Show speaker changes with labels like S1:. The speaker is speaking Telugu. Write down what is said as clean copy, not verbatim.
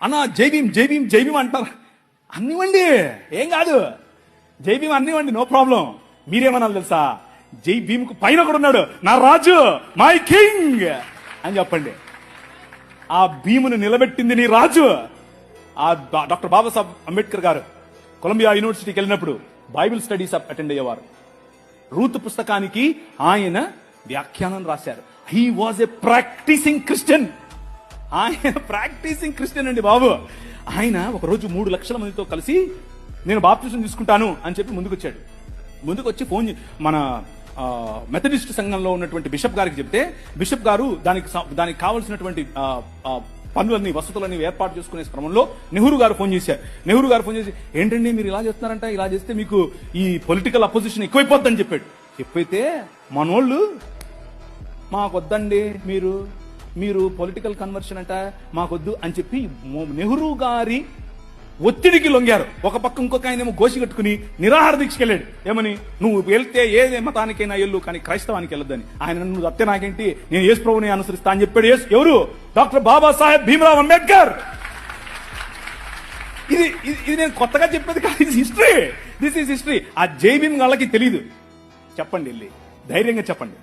S1: అన్నా జై భీమ్ జై భీమ్ జై భీమ్ అంటారు. అన్నివ్వండి, ఏం కాదు, జై భీమ్ అన్నివ్వండి, నో ప్రాబ్లం. మీరేమన్నా తెలుసా, జై భీమ్ కు పైన కూడా ఉన్నాడు నా రాజు, మై కింగ్ అని చెప్పండి. ఆ భీమును నిలబెట్టింది నీ రాజు. ఆ డాక్టర్ బాబాసాహెబ్ అంబేద్కర్ గారు కొలంబియా యూనివర్సిటీకి వెళ్ళినప్పుడు బైబిల్ స్టడీస్ అటెండ్ అయ్యేవారు. రూత్ పుస్తకానికి ఆయన వ్యాఖ్యానం రాశారు. He was a practising Christian. ఆయన ప్రాక్టీసింగ్ క్రిస్టియన్ అండి బాబు. ఆయన ఒకరోజు 3 లక్షల మందితో కలిసి నేను బాప్టిజం తీసుకుంటాను అని చెప్పి ముందుకొచ్చాడు. ముందుకొచ్చి ఫోన్ మన మెథడిస్ట్ సంఘంలో ఉన్నటువంటి బిషప్ గారికి చెప్తే, బిషప్ గారు దానికి కావాల్సినటువంటి పనులన్నీ వసతులన్నీ ఏర్పాటు చేసుకునే క్రమంలో నెహ్రూ గారు ఫోన్ చేశారు. నెహ్రూ గారు ఫోన్ చేసి, ఏంటండి మీరు ఇలా చేస్తున్నారంట, ఇలా చేస్తే మీకు ఈ పొలిటికల్ అపోజిషన్ ఎక్కువైపోద్దని చెప్పాడు. చెప్పైతే మనోళ్ళు మాకొద్దండి, మీరు పొలిటికల్ కన్వర్షన్ అంట మాకొద్దు అని చెప్పి నెహ్రూ గారి ఒత్తిడికి లొంగారు. ఒక పక్క ఇంకొక ఆయనేమో గోసి కట్టుకుని నిరాహార దీక్షకి వెళ్ళాడు. ఏమని, నువ్వు వెళ్తే ఏ మతానికైనా వెళ్ళు కానీ క్రైస్తవానికి వెళ్ళొద్దని. ఆయన నువ్వు అత్తే నాకేంటి, నేను యేసు ప్రభువుని అనుసరిస్తా అని చెప్పాడు. ఎవరు? డాక్టర్ బాబాసాహెబ్ భీమ్రావ్ అంబేద్కర్. ఇది నేను కొత్తగా చెప్పేది కాదు, ఇది హిస్టరీ. This is history. ఆ జై భీమ్ వాళ్ళకి తెలియదు. చెప్పండి, వెళ్ళి ధైర్యంగా చెప్పండి.